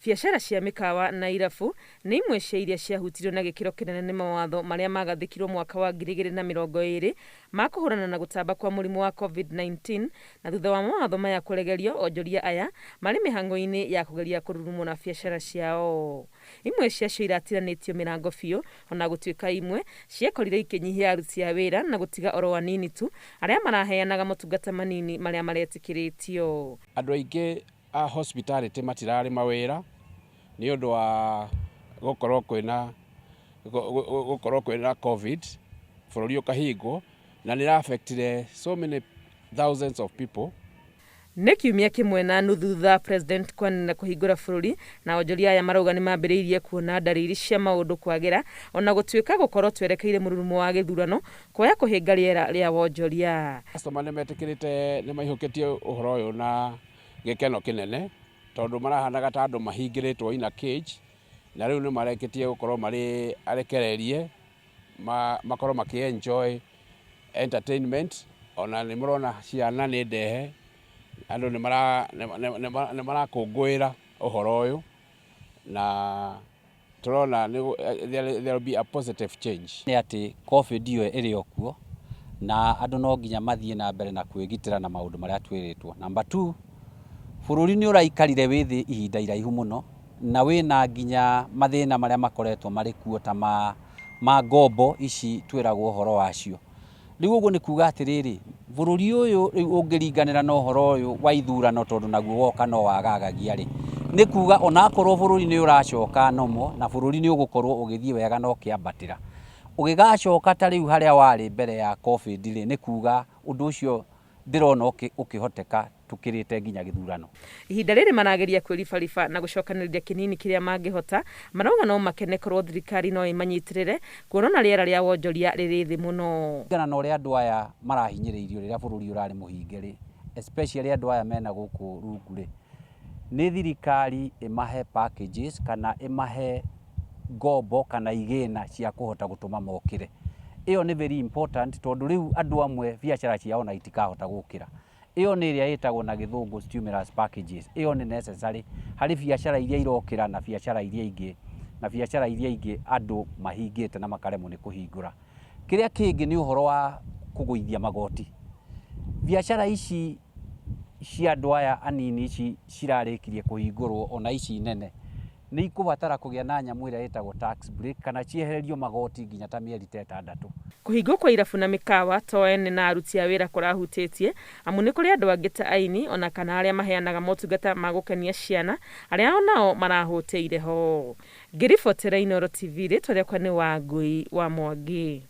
Biacara cia mĩkawa na irabu nĩ imwe cia iria ciahutirio na gĩkĩro kĩnene nĩ mawatho marĩa magathĩkirwo mwaka wa 2020 ma kũhũrana na gũtamba kwa mũrimũ wa COVID-19, na thutha wa mawatho maya kũregerio, onjoria aya marĩ mĩhang'o-inĩ ya kũgeria kũrurumũra na biacara ciao. Imwe ciacio iratiranĩtio mĩrango biũ, ona gũtuĩka imwe ciekorire ikĩnyihia aruti a wĩra na gũtiga oro anini tu arĩa maraheanaga motungata manini marĩa maretĩkĩrĩtio. Andũ aingĩ a hospitality matirarĩ mawĩra nĩ ũndũ wa gũkorwo kwĩna COVID, bũrũri ũkahingwo, na nĩ affectire so many thousands of people. Nĩ kiumia kĩmwe na nuthu thutha president kwanĩrĩra kũhingũra bũrũri, na onjoria aya marauga nĩ mambĩrĩirie kuona ndariri cia maũndũ kwagĩra, ona gũtuĩka gũkorwo twerekeire mũrurumo wa gĩthurano kuoya kũhĩnga rĩera rĩa wonjoria. Customer nĩ metĩkĩrĩte, nĩ maihũkĩtie ũhoro ũyũ na gĩkeno kĩnene, tondũ marahanaga ta andũ mahingĩrĩtwo in a cage, na rĩu nĩ marekĩtie gũkorwo marĩ arekererie makorwo maki-enjoy entertainment. Ona nĩ mũrona ciana nĩ ndehe, andũ nĩ marakũngũĩra ũhoro ũyũ, na tũrona there will be a positive change. Nĩ atĩ COVID ĩyo ĩrĩ okuo, na andũ no nginya mathiĩ na mbere na kwĩgitĩra na maũndũ marĩa twĩrĩtwo. Number 2, bũrũri nĩ ũraikarire wĩ thĩ ihinda iraihu mũno, na wĩna nginya mathĩna marĩa makoretwo marĩ kuo ta ma ngombo ici twĩragwo ũhoro wacio. Rĩu ũguo nĩ kuuga atĩrĩrĩ, bũrũri ũyũ ũngĩringanĩra na ũhoro ũyũ wa ithurano, tondũ naguo woka no wagagagia rĩ, nĩ kuuga onakorwo bũrũri nĩ ũracoka nomo na bũrũri nĩ ũgũkorwo ũgĩthiĩ wega no kĩambatĩra, ũgĩgacoka ta rĩu harĩa warĩ mbere ya COVID rĩ, nĩ kuuga ũndũ ũcio ndĩrona ũkĩhoteka tukĩrĩte nginya gĩthurano. Ihinda rĩrĩ marageria kwĩribariba na gũcokanĩrĩria kĩnini kĩrĩa mangĩhota, marauga no makene korwo thirikari no ĩmanyitĩrĩre, kuona rĩera rĩa wonjoria rĩrĩ thĩ mũno. Ngana na ũrĩa andũ aya marahinyĩrĩirio rĩrĩa bũrũri ũrarĩ mũhinge rĩ, especially andũ aya mena gũkũ rungu rĩ, nĩ thirikari ĩmahe packages kana ĩmahe ngombo kana igĩna cia kũhota gũtũma mokĩre. Ĩyo nĩ very important, tondũ rĩu andũ amwe biacara ciao na itikahota gũkĩra. Ĩyo nĩ ĩrĩa ĩtagwo na gĩthũngũ stimulus packages. Ĩyo nĩ necessary harĩ biacara iria irokĩra na biacara iria ingĩ andũ mahingĩte na makaremwo nĩ kũhingũra. Kĩrĩa kĩngĩ nĩ ũhoro wa kũgũithia magoti. Biacara ici cia andũ aya anini ici cirarĩkirie kũhingũrwo, ona ici nene, nĩ ikũbatara kũgĩa na nyamũ ĩrĩa ĩtagwo tax break kana ciehererio magoti nginya ta mĩeri 6. Kũhingwo kwa irabu na mĩkawa to ene na aruti a wĩra kũrahutĩtie, amu nĩ kũrĩ andũ angĩ ta aini ona kana arĩa maheanaga motungata ma gũkenia ciana, arĩa onao marahũtĩire ho. Ngĩribotera Inooro TV, rĩtwa rĩakwa nĩ Wangui wa Mwangi.